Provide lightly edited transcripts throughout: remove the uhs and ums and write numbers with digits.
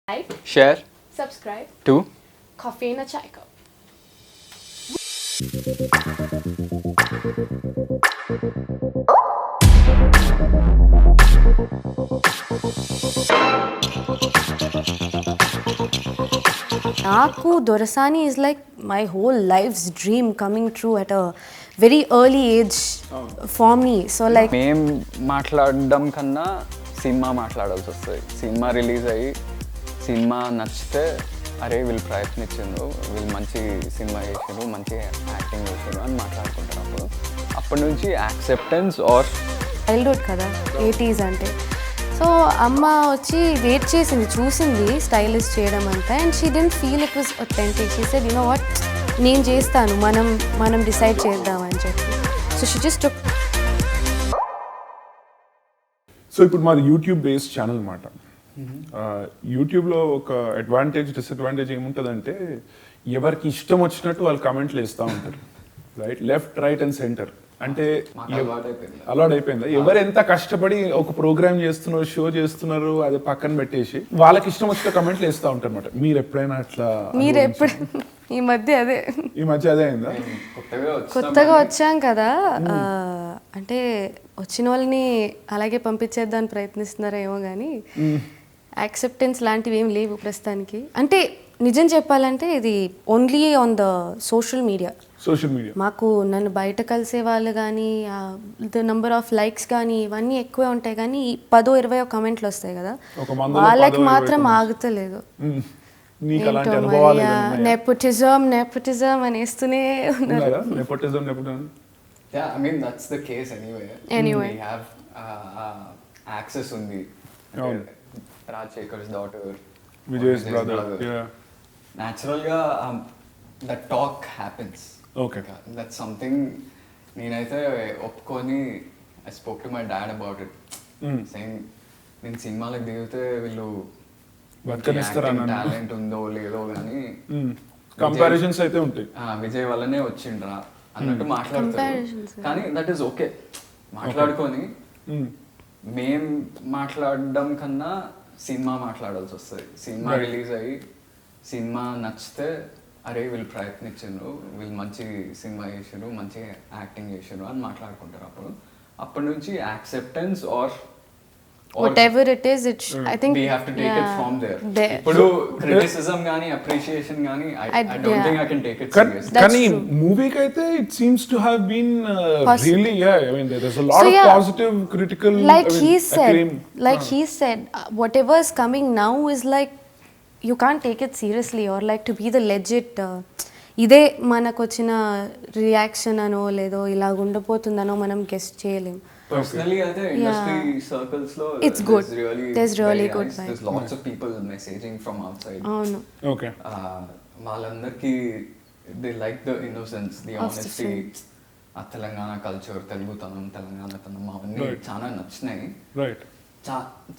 Like, share subscribe to Coffee in a Chai Cup. Naku DORASAANI is like my whole life's dream coming true at a very early age for me. So like మేం మాట్లాడడం కన్నా cinema మాట్లాడాల్సి వస్తుంది. Cinema release అయ్యి cinema నచ్చితే అరే వీళ్ళు ప్రయత్నించారు, వీళ్ళు మంచి సినిమా చేసారు, మంచి యాక్టింగ్ చేసారు అని మాట్లాడుకుంటారు. అప్పటి నుంచి యాక్సెప్టెన్స్ ఆర్ చైల్డ్హుడ్ కదా 80s అంటే. సో అమ్మ వచ్చి వెయిట్ చేసింది, చూసింది స్టైలిష్ చేయడం అంతా, and she didn't feel it was authentic. She said you know what, నేను చేస్తాను, మనం డిసైడ్ చేద్దామని చెప్పి. So she just took. So ఇప్పుడు మాది యూట్యూబ్ బేస్డ్ ఛానల్ అనమాట. యూట్యూబ్లో ఒక అడ్వాంటేజ్ డిసడ్వాంటేజ్ ఏముంటుందంటే ఎవరికి ఇష్టం వచ్చినట్టు వాళ్ళు కమెంట్లు వేస్తూ ఉంటారు. Right, left, right and centre. అంటే అలవాట్ అయిపోయిందా? ఎవరు ఎంత కష్టపడి ఒక ప్రోగ్రామ్ చేస్తున్నారు, షో చేస్తున్నారు, అది పక్కన పెట్టేసి వాళ్ళకి ఇష్టం వచ్చిన కమెంట్లు వేస్తూ ఉంటారు అనమాట. మీరు ఎప్పుడైనా అట్లా? మీరు ఎప్పుడు ఈ మధ్య అదే అయిందా? కొత్తగా వచ్చాం కదా, అంటే వచ్చిన వాళ్ళని అలాగే పంపించేద్దామని ప్రయత్నిస్తున్నారా ఏమో కానీ యాక్సెప్టెన్స్ లాంటివి ఏం లేవు ప్రస్తుతానికి. అంటే నిజం చెప్పాలంటే ఇది only on the social media. మాకు నన్ను బయట కలిసే వాళ్ళు కానీ ద నంబర్ ఆఫ్ లైక్స్ కానీ ఇవన్నీ ఎక్కువే ఉంటాయి, కానీ 10-20 కమెంట్లు వస్తాయి కదా, వాళ్ళకి మాత్రం ఆగుతలేదు. నెపోటిజం అనేస్తూనే ఉన్నారు. Yeah, I mean that's the case anyway. We have access ఉంది. Rajshekar's daughter, Vijay's brother. Yeah. Naturally, that talk happens. Okay. That's something నేనైతే ఒప్పుకొని I spoke to my dad about it. Saying నేను సినిమాలకు దిగితే వీళ్ళు talent ఉందో లేదో కానీ కంపారిజన్స్ అయితే ఉంటాయి. విజయ్ వల్లనే వచ్చిండ్రా అన్నట్టు మాట్లాడతారు. కానీ దట్ ఈస్ ఓకే, మాట్లాడుకొని మేం మాట్లాడడం కన్నా సినిమా మాట్లాడాల్సి వస్తుంది. సినిమా రిలీజ్ అయ్యి సినిమా నచ్చితే అరే వీళ్ళు ప్రయత్నించారు, వీళ్ళు మంచి సినిమా చేసారు, మంచి యాక్టింగ్ చేసారు అని మాట్లాడుకుంటారు. అప్పటి నుంచి acceptance or whatever it is, I think we have to take it from there. ఇప్పుడు criticism గాని appreciation గాని I don't think I can take it seriously. కానీ మూవీకి అయితే it seems to have been really, I mean there is a lot of positive critical, like he said whatever is coming now is like you can't take it seriously or like to be the legit ఇదే మనకు వచ్చిన reaction అనో లేదో ఇలా ఉండబోతుందనో మనం guess చేయలేం. Personally, I think industry circles lo it's good. There's really good nice. There's lots of people messaging from outside. Oh no. Okay. వాళ్ళందరికీ they like the innocence, the honesty. ఆ తెలంగాణ కల్చర్, తెలుగుతనం, తెలంగాణతనం అవన్నీ చాలా నచ్చినాయి. రైట్.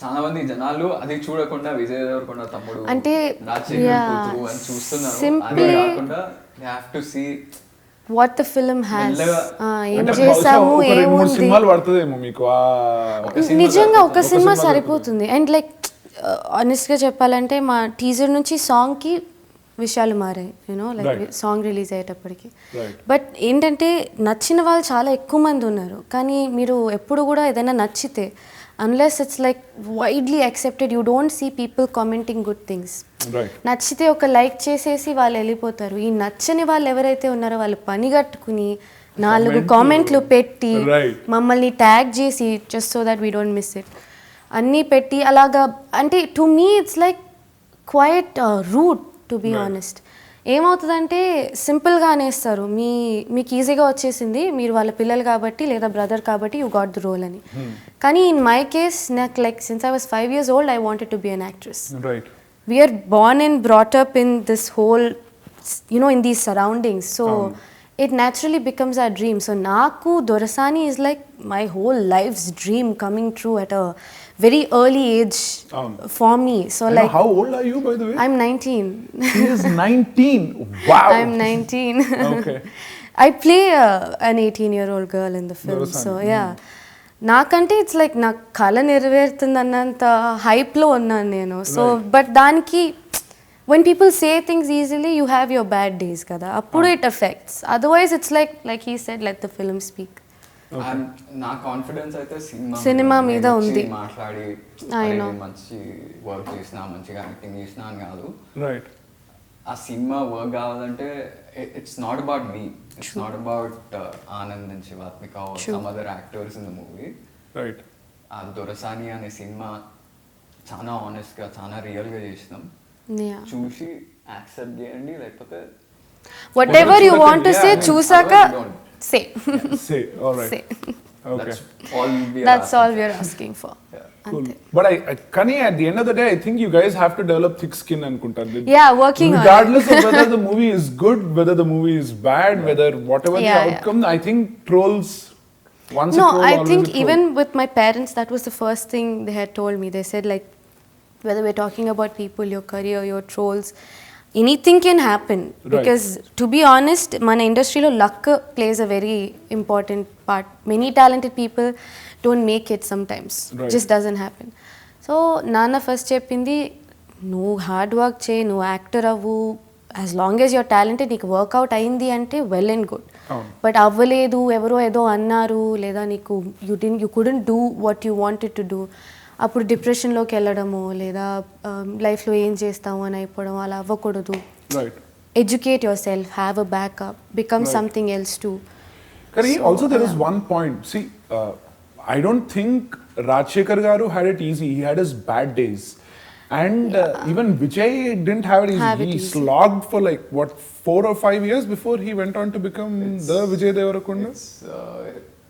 చాలా మంది జనాలు అది చూడకుండా విజయ్ దేవరకొండ తమ్ముడు అంటే రాజశేఖర్ అని చూస్తున్నారు. అది కాకుండా they have to see what the film has. ఏం చేసాము, ఏముంది. సినిమాలు పడుతుందేమో మీకు. నిజంగా ఒక సినిమా సరిపోతుంది. అండ్ లైక్ ఆనెస్ట్గా చెప్పాలంటే మా టీజర్ నుంచి సాంగ్కి విషయాలు మారాయి, యూనో లైక్ సాంగ్ రిలీజ్ అయ్యేటప్పటికి. బట్ ఏంటంటే నచ్చిన వాళ్ళు చాలా ఎక్కువ మంది ఉన్నారు, కానీ మీరు ఎప్పుడు కూడా ఏదైనా నచ్చితే unless it's like widely accepted, you don't see people commenting good things. నచ్చితే ఒక లైక్ చేసేసి వాళ్ళు వెళ్ళిపోతారు. ఈ నచ్చని వాళ్ళు ఎవరైతే ఉన్నారో వాళ్ళు పని కట్టుకుని 4 కామెంట్లు పెట్టి మమ్మల్ని ట్యాగ్ చేసి just so that we don't miss it అన్నీ పెట్టి అలాగా, అంటే to me it's like quite rude to be honest. ఏమవుతుందంటే సింపుల్గా అనేస్తారు, మీకు ఈజీగా వచ్చేసింది, మీరు వాళ్ళ పిల్లలు కాబట్టి లేదా బ్రదర్ కాబట్టి యూ గాట్ ద రోల్ అని. కానీ ఇన్ మై కేస్ నాకు like since I was 5 years old I wanted to be an actress. We are born and brought up in this whole, in these surroundings, so it naturally becomes our dream. So Naku DORASAANI is like my whole life's dream coming true at a very early age for me. So like, how old are you by the way? I'm 19. She is 19. Wow. I'm 19. Okay. I play an 18-year-old girl in the film. DORASAANI. So yeah. నాకంటే it's like నా కళ నెరవేరుతుంది అన్నంత హైప్లో ఉన్నాను నేను. So but దానికి when people say things easily, you have your bad days kada, appudu it affects. Otherwise it's like he said, let the film speak. నా confidence అయితే సినిమా మీద ఉంది. మాట్లాడి మంచి వర్క్ చేసినా మంచిగా యాక్టింగ్ చేసినా అని కాదు. రైట్. ఆ సినిమా వర్క్ కావాలంటే it's not about me, it's not about Anand and Shivathmika or some other actors in the movie. Right. ఆ దొరసాని అనే సినిమా చాలా ఆనెస్ట్ గా చాలా రియల్ గా చేసినాం. చూసి యాక్సెప్ట్ చేయండి, లేకపోతే whatever you want to say చూసాక say. Say, all right. Say. Okay. That's all we are asking for. Cool. But Kani, at the end of the day, I think you guys have to develop thick skin anukuntaru. Yeah, working on it. Regardless of whether the movie is good, whether the movie is bad, whether whatever the outcome, I think trolls, once a troll, I think a troll. even with my parents, that was the first thing they had told me. They said, like, whether we're talking about people, your career, your trolls, anything can happen. Because to be honest, మన ఇండస్ట్రీలో luck plays a very important part. Many talented people don't make it sometimes. Just doesn't happen. So నాన్న first చెప్పింది, నువ్వు hard work చేయి, నువ్వు actor అవ్వు, as long as your talented, నీకు work out అయింది అంటే వెల్ అండ్ గుడ్. బట్ అవ్వలేదు, ఎవరో ఏదో అన్నారు, లేదా నీకు you couldn't do what you wanted to do, అప్పుడు డిప్రెషన్లోకి వెళ్ళడము, లేదా లైఫ్లో ఏం చేస్తాము అని అయిపోవడం, అలా అవ్వకూడదు. Educate your self, have a backup, become something else to. Kari, also there is one point. See, I don't think Rajshekhar garu had it easy. He had his bad days. And even Vijay didn't have it easy. He slogged for like, what, 4 or 5 years before he went on to become the Vijay Devarakonda?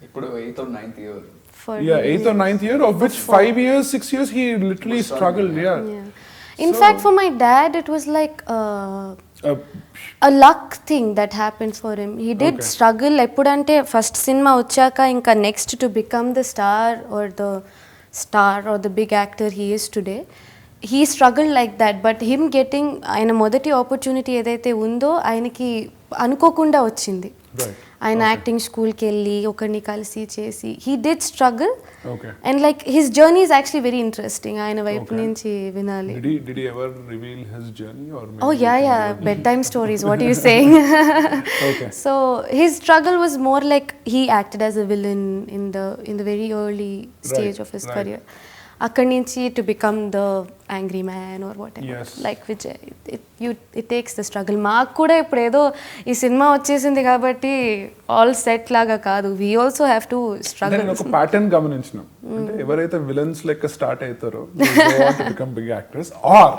ఇప్పుడు 8th or 9th year. Yeah, 8th or 9th year, of which 5 years, 6 years, he literally struggled. Yeah. In fact, for my dad, it was like a luck thing that happened for him. He did struggle. Eppudante first cinema vachaka inka next to become the star or the big actor he is today. He struggled like that, but him getting ఆయన మొదటి opportunity ఏదైతే ఉందో ఆయనకి అనుకోకుండా వచ్చింది. ఆయన acting స్కూల్కి వెళ్ళి ఒకరిని కలిసి చేసి, he did struggle. And like his journey is actually very interesting. ఆయన వైపు నుంచి వినాలి. Did he ever reveal his journey, or maybe? Oh yeah, bedtime stories, what are you saying? So his struggle was more like he acted as a villain in the very early stage of his career. అక్కడి నుంచి to become the angry man or whatever, like Vijay, it takes the struggle. మాకు కూడా ఇప్పుడు ఏదో ఈ cinema వచ్చేసింది కాబట్టి all set లాగా కాదు, we also have to struggle. ఒక ప్యాటర్న్ గమనించినాం, అంటే ఎవరైతే విలన్స్ లెక్క స్టార్ట్ అవుతారో become big actors, or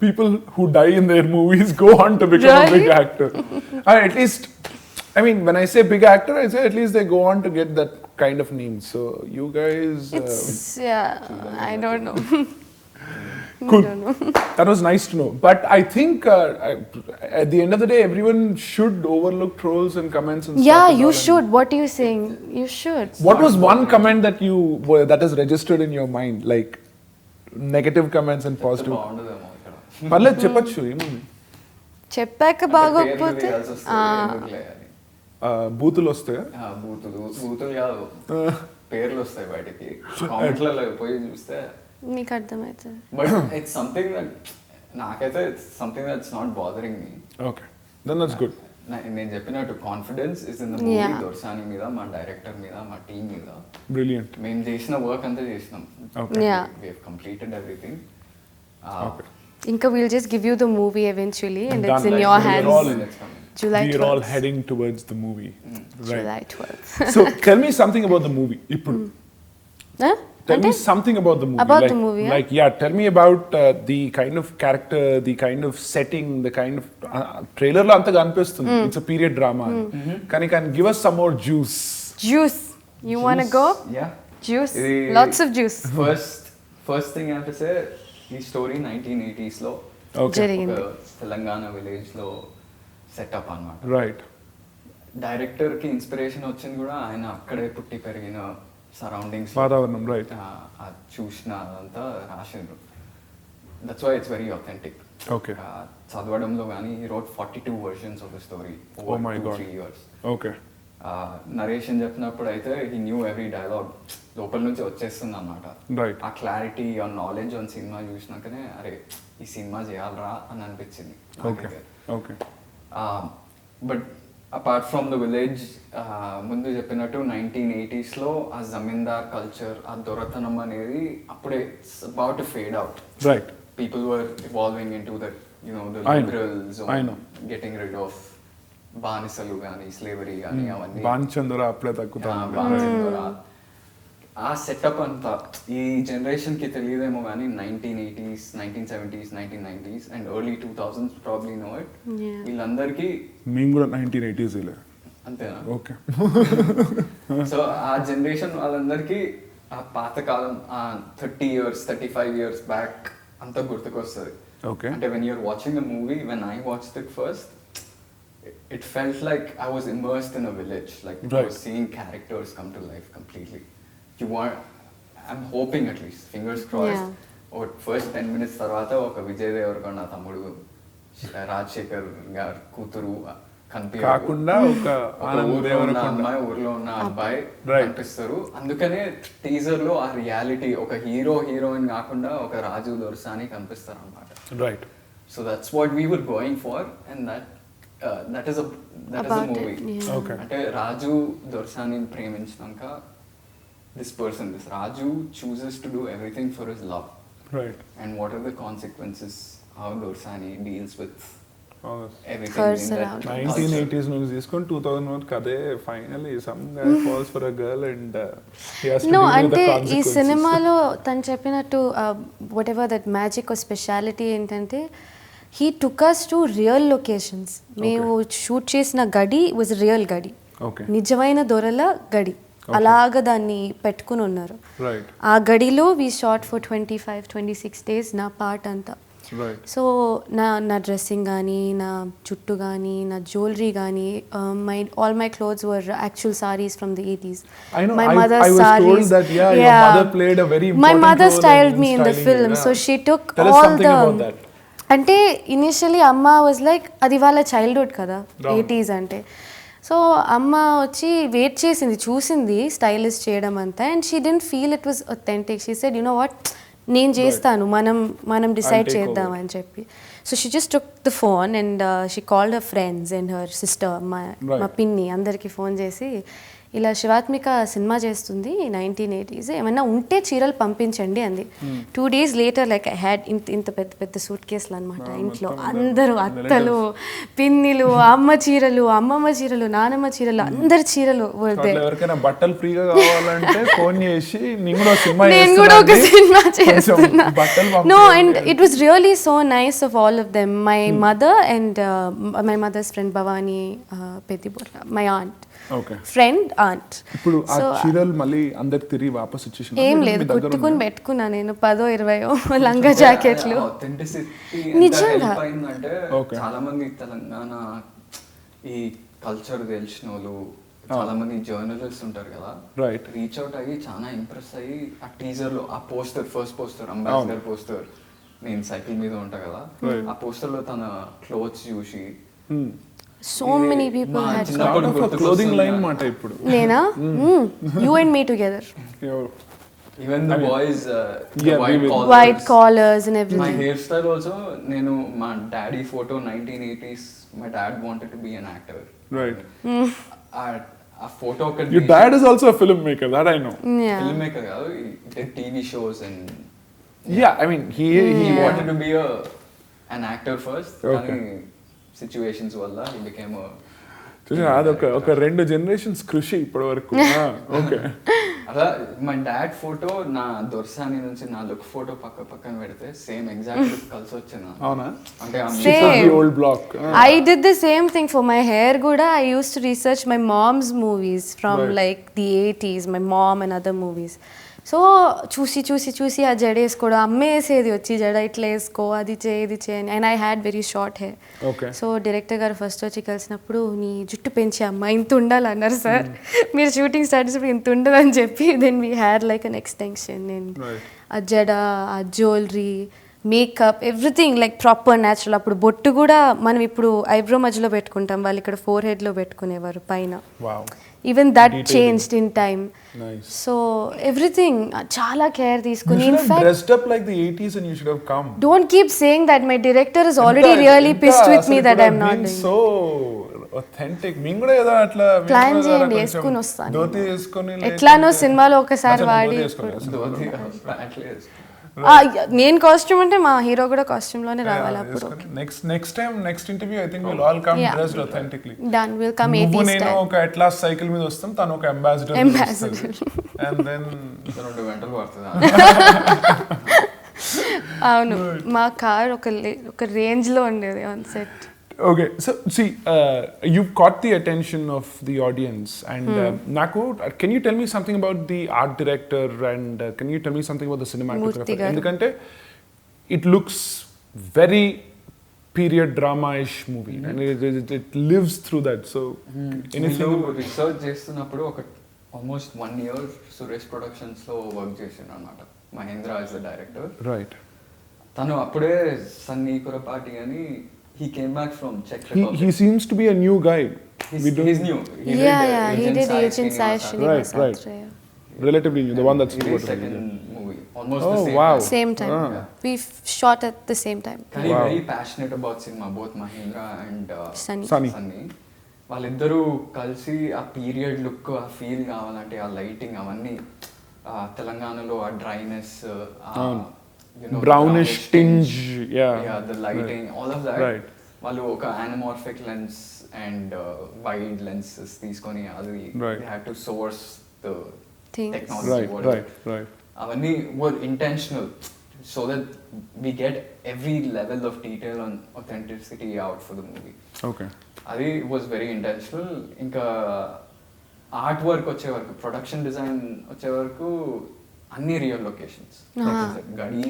people who die in their movies go on to become a big actor. At least, I mean, when I say big actor, I say at least they go on to get that kind of name. So you guys, I don't know. Cool. That was nice to know. But I think at the end of the day, everyone should overlook trolls and comments and stuff. Yeah, you should. What are you saying? You should. What was one comment that is registered in your mind, like negative comments and positive? పర్లేదు చెప్పచ్చు, ఏముంది. చెప్పాక బాగోకపోతే బూతులు వస్తాయా? బూతులు కాదు, పేర్లు వస్తాయి బయటికి, కామెంట్లలో పోయి చూస్తే మీకు అర్థమవుతుంది. బట్ ఇట్స్ సంథింగ్ దట్ నాకైతే it's something that's not bothering me. Okay, then that's good. నేను చెప్పినట్టు confidence is in the movie, Dorasani మీద, మా డైరెక్టర్ మీద, మా టీం మీద. బ్రిలియంట్. మేము చేసిన వర్క్ అంతా చేసినాం. We have completed everything. ఇంకా we'll just give you the movie eventually and it's in your hands. July 12th. We are all heading towards the movie. Right. July 12th. So tell me something about the movie. Tell me something about the movie. About the movie, yeah? Like, yeah, tell me about the kind of character, the kind of setting, the kind of trailer lo anta ganpistundi. It's a period drama. Can give us some more juice. Juice. You want to go? Yeah. Juice. Lots of juice. First thing I have to say, ఈ story 1980s లో జరిగింది, Telangana village లో setup అన్నమాట. Right. Director కి inspiration వచ్చింది కూడా ఆయన అక్కడే పుట్టి పెరిగిన సరౌండింగ్స్, వాతావరణం. రైట్. చూసిన అదంతా రాసిండ్రు. That's why it's very authentic. Okay. చదవడంలో కానీ he wrote 42 versions of the story over 2-3 years. Okay. Narration చెప్పినప్పుడు అయితే హీ న్యూ ఎవ్రీ డైలాగ్ లోపల నుంచి వచ్చేస్తుంది అనమాట. ఆ clarity on knowledge on cinema చూసినాకనే అరే ఈ సినిమా చేయాలరా అని అనిపించింది. But apart from the village, ముందు చెప్పినట్టు 1980s లో ఆ జమీందార్ కల్చర్, ఆ దొరతనం అనేది అప్పుడే about to fade out. People were evolving in to that the liberal zone, getting rid of బానిసలు కానీ స్లేవరీ కానీ అవన్నీ. బానిచందర అప్పుడే తగ్గుతారు. ఆ సెటప్ అంతా ఈ జనరేషన్ కి తెలియదేమో కానీ 1980s, 1970s, 1990s and early 2000s probably know it. వీళ్ళందరికీ మేము కూడా 1980s అంతేనా? ఓకే. సో ఆ జనరేషన్ వాళ్ళందరికీ ఆ పాతకాలం, ఆ 30 years 35 years బ్యాక్ అంతా గుర్తుకొస్తుంది. అంటే when you're watching a movie, when I watched it first, it felt like I was immersed in a village, like I was seeing characters come to life completely. I'm hoping at least, fingers crossed, first 10 minutes తర్వాత ఒక విజయ్ దేవరకొండ తమ్ముడు, రాజశేఖర్ గారు కూతురు కాకుండా ఒక అమ్మాయి, ఊర్లో ఉన్న అబ్బాయి కనిపిస్తారు. అందుకనే టీజర్ లో ఆ రియాలిటీ, ఒక హీరో హీరోయిన్ కాకుండా ఒక రాజు దొరసాని కనిపిస్తారు అన్నమాట. Right. So that's what we were going for and that is a movie. అంటే రాజు దొరసాని ప్రేమించినాక this Raju chooses to do everything for his love. Right. And what are the consequences? How Dorsani deals with everything Hers in that around. 1980s నుంచి తీసుకొని 2000 వరకు అదే finally some guy falls for a girl and he has to deal with the అంటే consequences. ఈ సినిమాలో తను చెప్పినట్టు whatever that magic or speciality ఏంటంటే he took us to real locations. మేము షూట్ చేసిన గడి వాజ్ రియల్ గడి, నిజమైన దొరల గడి. అలాగా దాన్ని పెట్టుకుని ఉన్నారు. ఆ గడిలో వీ షాట్ ఫర్ 25-26 days నా పార్ట్ అంతా. సో నా డ్రెస్సింగ్ కానీ, నా జుట్టు కానీ, నా జ్యువెలరీ కానీ, all my clothes were actual saris from the 80s. My mother's saris. My mother styled me in the film. So she took all the, అంటే ఇనిషియలీ అమ్మ వాజ్ లైక్ అది వాళ్ళ చైల్డ్హుడ్ కదా 80s అంటే. సో అమ్మ వచ్చి వెయిట్ చేసింది, చూసింది స్టైలిష్ చేయడం అంతా, and she didn't feel it was authentic. She said you know what, నేను చేస్తాను, మనం డిసైడ్ చేద్దాం అని చెప్పి. So she just took the phone and she called her friends and her sister, మా పిన్ని అందరికీ ఫోన్ చేసి ఇలా శివాత్మిక సినిమా చేస్తుంది 1980s, ఏమన్నా ఉంటే చీరలు పంపించండి అంది. 2 days later like I had ఇంత పెద్ద పెద్ద సూట్ కేసులు అనమాట. ఇంట్లో అందరూ అత్తలు, పిన్నిలు, అమ్మ చీరలు, అమ్మమ్మ చీరలు, నానమ్మ చీరలు, అందరి చీరలు. బట్టలు ఫ్రీగా కావాలంటే ఫోన్ చేసి నేను కూడా ఒక సినిమా చేస్తున్నా. No, and it was really so nice of all of them. My mother and my mother's friend Bhavani Peddibotla, my aunt friend aunt. ఇప్పుడు ఆ చీరలు మళ్ళీ అందరికి తిరిగి వాపస్ ఇచ్చేసి ఏం లేదు, కుట్టుకుని పెట్టుకున్నా నేను 10-20 లంగా జాకెట్లు. నిజంగా చాలా మంది తెలంగాణ ఈ కల్చర్ తెలిసిన వాళ్ళు, చాలా మంది జర్నలిస్ట్ ఉంటారు కదా, రీచ్ అవుట్ అయ్యి చాలా ఇంప్రెస్ అయ్యి ఆ టీజర్ లో ఆ poster, first poster, ambassador poster, నేను సైకిల్ మీద ఉంటా కదా, ఆ పోస్టర్ లో తన క్లోత్స్ చూసి so many people had clothing line మాట ఇప్పుడు నేనా you and me together, even the boys white collars and everything. My hairstyle also, nenu my daddy photo 1980s, my dad wanted to be an actor, right. A photo could your dad is also a filmmaker, that I know. Filmmaker kaadu, he did TV shows and yeah, I mean he wanted to be an actor first, కానీ situations వల్ల he became a ఒక 2 generations కృషి ఇప్పటి వరకు. Okay. అలా మా dad photo నా దొరసాని నుంచి నా లుక్ ఫోటో పక్కన పెడితే సేమ్ ఎగ్జాక్ట్ లుక్ కలిసి వచ్చింది. అవునా? అంటే old block. I did the same thing for my hair kuda. I used to research my mom's movies from like the 80s, my mom and other movies. So చూసి ఆ జడ వేసుకోవడం, అమ్మ వేసేది వచ్చి జడ ఇట్లా వేసుకో, అది చేయని. And I had very short hair. So director గారు ఫస్ట్ వచ్చి కలిసినప్పుడు నీ జుట్టు పెంచి అమ్మ ఇంత ఉండాలన్నారు సార్, మీరు షూటింగ్ స్టార్ట్ చేసినప్పుడు ఇంత ఉండదని చెప్పి then we had like an extension. And ఆ జడ, ఆ jewellery, makeup, everything like proper natural. అప్పుడు బొట్టు కూడా మనం ఇప్పుడు ఐబ్రో మధ్యలో పెట్టుకుంటాం, వాళ్ళు ఇక్కడ ఫోర్ హెడ్లో పెట్టుకునేవారు పైన. Even that Detailing. Changed in time. Nice. So everything చాలా కేర్ You తీసుకుని. should in have fact dressed up like the 80s and you should have come. don't keep saying that. My director is already really pissed with me that I'm not doing. So authentic. మేము కూడా ఏదో అట్లా plan చేయండి, వేసుకుని వస్తాను. ధోతి వేసుకొని ఎట్లానో సినిమాలో ఒకసారి వాడి నేను కాస్ట్యూమ్ అంటే మా హీరో కూడా కాస్ట్యూమ్ లోనే రావాలి అప్పుడు. Next interview I think will all come dressed authentically. Done, will come నువ్వు 80s నేను style. ఒక అట్లాస్ సైకిల్ మీద వస్తాం, తను ఒక అంబాసిడర్ అండ్ దెన్ 2 గంటలు పడుతుందా? అవును, మా కార్ ఒక రేంజ్ లో ఉండేది on set. Okay, so see, you've caught the attention of the audience, and Naku, can you tell me something about the art director, and can you tell me something about the cinematographer? Endukante it looks very period drama-ish movie, and it lives through that. So anything research చేస్తున్నప్పుడు ఒక almost 1 year Suresh productions లో work చేశాను అన్నమాట. Mahindra is the director. Right. తను అప్పుడే సన్నీ కురపాటి అని he came back from Czech Republic. He seems to be a new guy. He's new. He did Agent Sai Srinivas. Right. Relatively new, the one that's the second movie. Almost the same wow. time. Same time. We shot at the same time. He's very passionate about cinema, both Mahendra and Sunny. వాళ్ళిద్దరూ కలిసి ఆ period look, ఆ feel కావాలంటే ఆ lighting అవన్నీ తెలంగాణలో ఆ dryness, brownish tinge, the lighting, all of that. Right. వాళ్ళు ఒక anamorphic lens and wide lenses తీసుకొని అది they had to source the technology. Right. అవన్నీ were intentional so that we get every level of detail and authenticity out for the movie. Okay. అది was very intentional. ఇంకా art work వచ్చే వరకు, production design వచ్చే వరకు అన్ని real locations. గడి,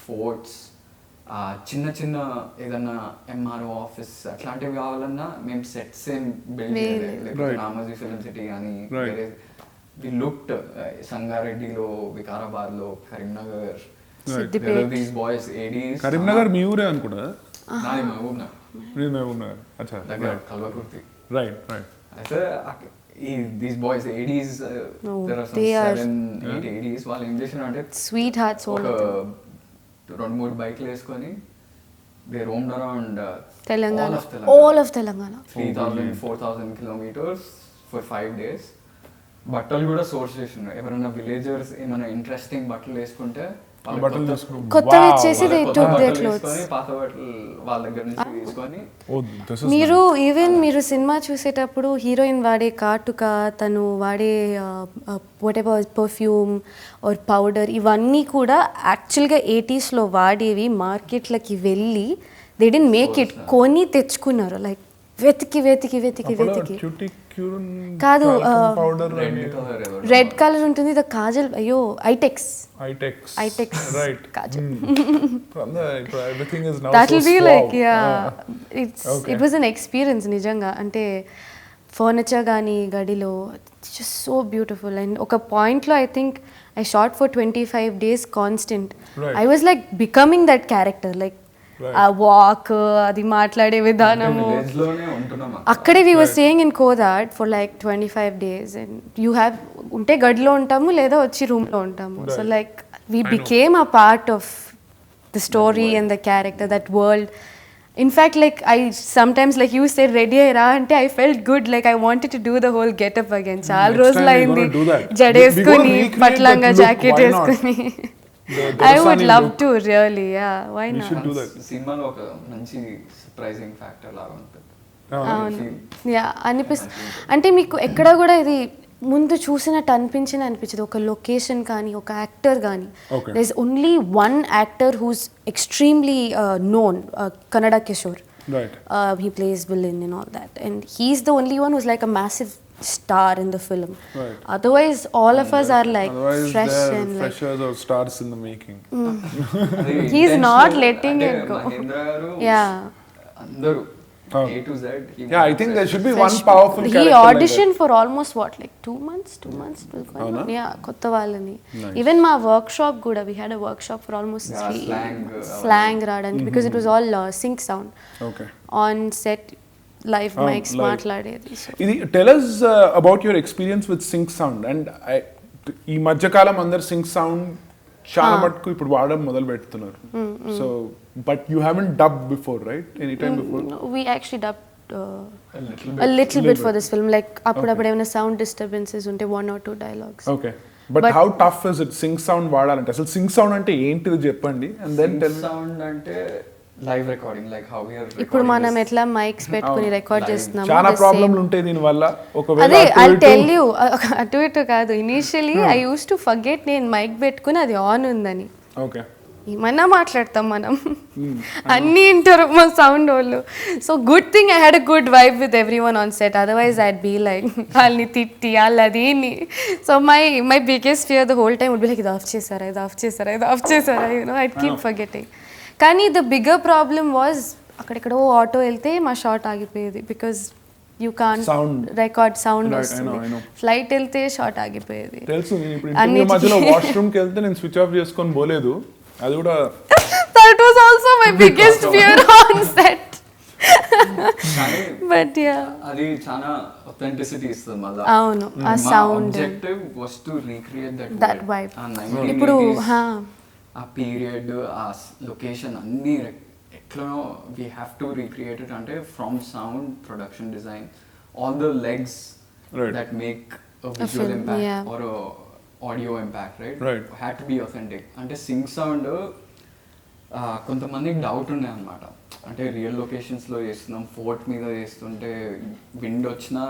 forts, చిన్న ఏదన్నా ఎంఆర్ఓ ఆఫీస్ అట్లాంటివి కావాలన్నా మేము సెట్స్ ఏం బిల్డ్ చేయలేదు. రామోజీ ఫిల్మ్ సిటీ కానీ వేరే వి లుక్డ్ సంగారెడ్డిలో, వికారాబాద్లో, Karimnagar. These boys ADs. Karimnagar మీ ఊరే అనుకుంటా? నాది మహబూబ్నగర్ దగ్గర కల్వకుర్తి. Right. అయితే these boys ADs, there are some 7-8 ADs. వాళ్ళు ఏం చేసిన అంటే స్వీట్ హార్ట్స్, ఒక 2-3 బైక్లు వేసుకొని they roamed around all of Telangana 3,000-4,000 kilometers for 5 days. బట్టలు కూడా సోర్స్ చేసినారు. ఎవరైనా విలేజర్స్ ఏమైనా ఇంట్రెస్టింగ్ బట్టలు వేసుకుంటే కొత్తవి ఇచ్చేసి they took their clothes. పాత బట్టలు వాళ్ళ దగ్గర నుంచి తీసుకొని. మీరు సినిమా చూసేటప్పుడు హీరోయిన్ వాడే కాటుక, తను వాడే whatever perfume or powder, ఇవన్నీ కూడా యాక్చువల్గా 80s లో వాడేవి. మార్కెట్లకి వెళ్ళి దే డిడ్ంట్ మేక్ ఇట్, కొని తెచ్చుకున్నారు. లైక్ వెతికి కాదు, రెడ్ కలర్ ఉంటుంది, ద కాజల్, అయ్యో Eyetex kajal. That will be like it was an experience నిజంగా. అంటే ఫర్నిచర్ కానీ గడిలో జస్ట్ సో బ్యూటిఫుల్. అండ్ ఒక పాయింట్లో I think I shot for 25 days constant. I was like becoming that character. Like ఆ వాక్, అది మాట్లాడే విధానము, అక్కడే we were staying in Kodad for like 25 days. And you have ఉంటే గడిలో ఉంటాము లేదా వచ్చి రూమ్లో ఉంటాము. So like we became a part of the story and the character, that world. In fact, like I sometimes, like you said, ready aira ante I felt good, like I wanted to do the whole get up again. Chaal rojula ayindi jadeskoni patlanga jacket eskoni. I would love to really, yeah, why not? We should do that. సినిమాలో ఒక మంచి surprising factor లాగా ఉంటుంది. అవును, yeah అనిపిస్తుంది. అంటే మీకు ఎక్కడ కూడా ఇది ముందు చూసినట్టు అనిపించదు. ఒక లొకేషన్ కానీ, ఒక యాక్టర్ కానీ, there is only one actor who's extremely known, Kannada Kishore. Right. He plays villain and all that, and he's the only one who's like a massive star in the film. Right. Otherwise all of us are like fresh and like freshers or stars in the making. He's not letting it go. Yeah, అందరూ A to Z. Yeah, I think there should be one powerful character. He auditioned for almost what, like 2 months yeah, kotta vallani. Even my workshop kuda, we had a workshop for almost 3 slang radaniki, because it was all sync sound. Okay. On set live mics live. మాట్లాడేది. So ఇది tell us about your experience with sync sound and ఈ మధ్యకాలం అందరు sync sound చాలా మటుకు ఇప్పుడు వాడడం మొదలు పెడుతున్నారు. So but you haven't dub before right any time before? we actually dubbed a little bit for this film, like అప్పుడప్పుడు ఏమైనా సౌండ్ డిస్టర్బెన్సెస్ ఉంటే 1 or 2 dialogues. Okay but how tough is it sync sound వాడాలంటే? అసలు sync sound అంటే ఏంటిది చెప్పండి. And then tell sound అంటే live recording, like how we are ఇప్పుడు మనం ఎట్లా మైక్స్ పెట్టుకొని రికార్డ్ చేస్తున్నాము, చాలా ప్రాబ్లమ్లు ఉంటాయి దీని వల్ల. ఒకవేళ అదే ఐ టెల్ యూ, అటు ఇటు కాదు, initially I use to forget నేను మైక్ పెట్టుకుని అది ఆన్ ఉందని. ఓకే ఏమన్నా మాట్లాడతాం మనం, అన్నీ వింటారు మా సౌండ్ వాళ్ళు. So good thing I had a good vibe with everyone on set, otherwise I'd be like వాళ్ళని తిట్టి వాళ్ళది. So my biggest fear the whole time would be like ఇది ఆఫ్ చేశారా, ఇది ఆఫ్ చేశారా, ఇది ఆఫ్ చేశారా, యూనో ఐ కీప్ ఫర్గెటింగ్. కానీ ద బిగ్గర్ ప్రాబ్లమ్ వాజ్ అక్కడెక్కడో ఆటో వెళ్తే మా షార్ట్ ఆగిపోయేది, because you can't record sound వస్తుంది. ఫ్లైట్ వెళ్తే షార్ట్ ఆగిపోయేది. తెలుసు, నేను ఇప్పుడు ఇంటర్వ్యూ మధ్యలో వాష్రూమ్కి వెళ్తే నేను స్విచ్ ఆఫ్ చేసుకొని పోలేదు, అది కూడా that was also my biggest fear on set. But yeah, అది చాలా authenticity ఇస్తుంది మళ్ళా. అవును, ఆ sound objective was to recreate that vibe. ఇప్పుడు ఆ పీరియడ్, ఆ లొకేషన్ అన్ని ఎట్లనో we have to recreate it. అంటే from sound, production design, all the legs that make a visual impact or a audio impact, right? Had to be authentic. అంటే sync sound కొంతమందికి doubt ఉండే అనమాట, అంటే real locations లో చేస్తున్నాం, fort మీద చేస్తుంటే విండ్ వచ్చినా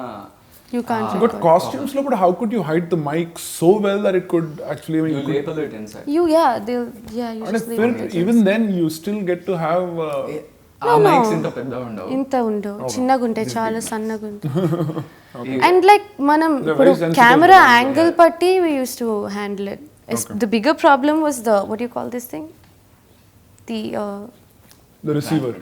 you can't but costumes lo, but how could you hide the mic so well that it could actually you label it inside. You you just film, even then you still get to have ఆ mics ఇంత పెద్ద ఉండవు, ఇంత ఉండవు, చిన్నగా ఉంటాయి, చాలా సన్నగా ఉంటాయి. అండ్ లైక్ మనం ఇప్పుడు కెమెరా యాంగిల్ పట్టి we used to handle it. The bigger problem was the, what do you call this thing, the receiver.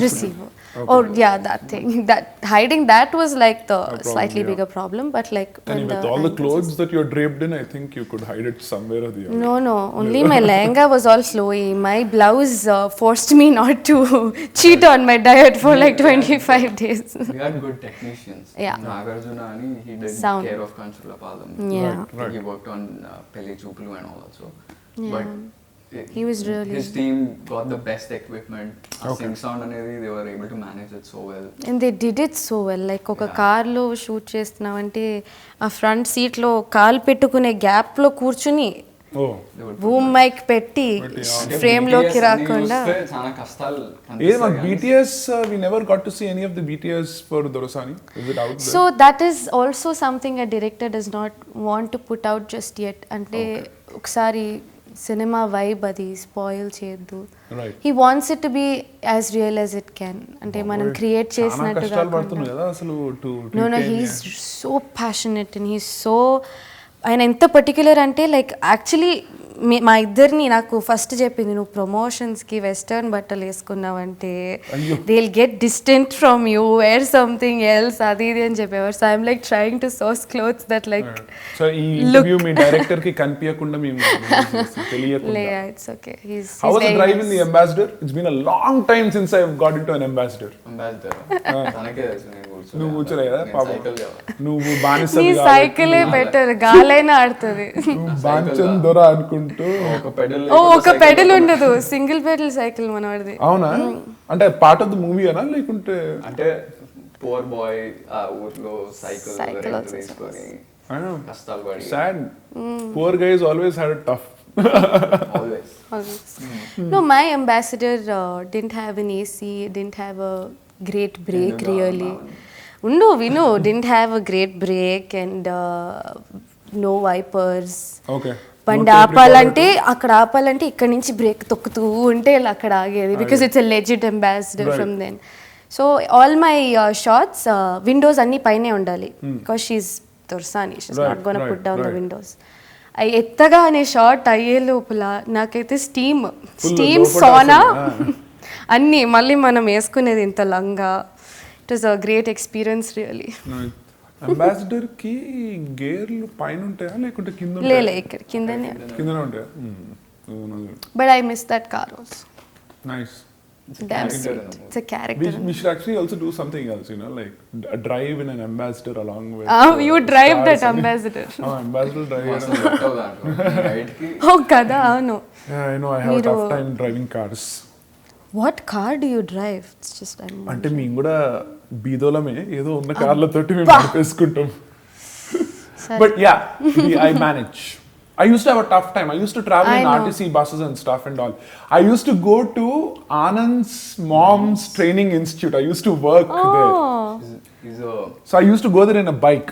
Receiver. Okay. Oh yeah, that thing. That hiding that was like the slightly bigger problem, but like and with all the clothes that you're draped in, I think you could hide it somewhere or the other. No, only my lehenga was all flowy. My blouse forced me not to cheat on my diet for like 25 days. We had good technicians. Yeah. Nagarjuna ani, he did sound. care of Conceptualized. Yeah. Right. He worked on Peli Chupulu and all also. Yeah. But he was really, his team got the best equipment. Sync sound అనేది they were able to manage it so well. And they did it so well. Like ఒక కార్లో shoot చేస్తున్నామంటే ఆ front సీట్లో కాలు పెట్టుకునే గ్యాప్లో కూర్చుని బూమ్ మైక్ పెట్టి ఫ్రేమ్ లోకి రాకుండా చాలా కష్టాలు. BTS, we never got to see any of the BTS for DORASAANI. Is it out there? So that is also something a director does not want to put out just yet. అంటే ఒకసారి cinema vibe అది spoil చేయొద్దు. He wants it to be as real as it can. అంటే మనం create చేసినట్టుగా. No he's so passionate and he's so, ఆయన ఎంత particular అంటే లైక్ యాక్చువల్లీ మా ఇద్దరిని నాకు ఫస్ట్ చెప్పింది, నువ్వు ప్రమోషన్స్కి వెస్టర్న్ బట్టలు వేసుకున్నావంటే they will get distant from you, wear something else, అది ఇది అని చెప్పేవారు. So I'm like trying to source clothes that like so ఈ ఇంటర్వ్యూ మీ డైరెక్టర్ కి కనిపించకుండా మేము తెలియకుండా. లే, it's okay. How was the drive in the ambassador? It's been a long time since I have got into an ambassador. తనకే తెలుసు, నువ్వు కూర్చోలేదా పాపం, నువ్వు బానిస, నీ సైకిలే బెటర్, గాలైనా ఆడుతుంది. నువ్వు బాంచన్ దొర అనుకుంటూ ఒక పెడల్ ఉండదు, సింగిల్ పెడల్ సైకిల్ మనవాడిది. అవునా? అంటే పార్ట్ ఆఫ్ ద మూవీ అనా లేకుంటే? అంటే పోర్ బాయ్ ఆ ఊర్లో సైకిల్ తీసుకొని కష్టాలు పడి. Sad poor guys always had it tough. Always. No, my ambassador didn't have an AC, didn't have a great break really. Vinu didn't have a great break and no wipers. Okay. బండి ఆపాలంటే అక్కడ ఆపాలంటే ఇక్కడ నుంచి break తొక్కుతూ ఉంటే అక్కడ ఆగేది, because it's a legit ambassador from then. So all my shots windows అన్ని పైనే ఉండాలి, బికాస్ షీఈస్ దొరసాని, she's not gonna put down the windows. అవి ఎత్తగా అనే షాట్ అయ్యే లోపల నాకైతే స్టీమ్ సోనా అన్నీ మళ్ళీ మనం వేసుకునేది ఇంత లంగా. It was a great experience really. Ambassador కి గేర్లు పైన ఉంటాయా లేకుంటే కింద? లేలే, ఇక్కడ కిందనే కిందనే ఉంటాయా? But I miss that car also. Nice. Damn character sweet. in the It's a character. We should actually also do something else, you know, like a drive in an ambassador along with. You drive stars that and- ambassador. Ambassador drive. అసలు set అవ్వదు దాంట్లో. Right కి Oh, kada, అవును. Yeah, I know. I have a Meeru- tough time driving cars. What car do you drive? It's just అంటే మేము కూడా బీదోలమే ఏదో ఉన్న కార్లతోటి మేము నడిపేసుకుంటాం. But yeah, I manage. I used to have a tough time. I used to travel I in know. RTC buses and stuff and all. I used to go to Anand's mom's training institute. I used to work there. Oh. is a So I used to go there in a bike.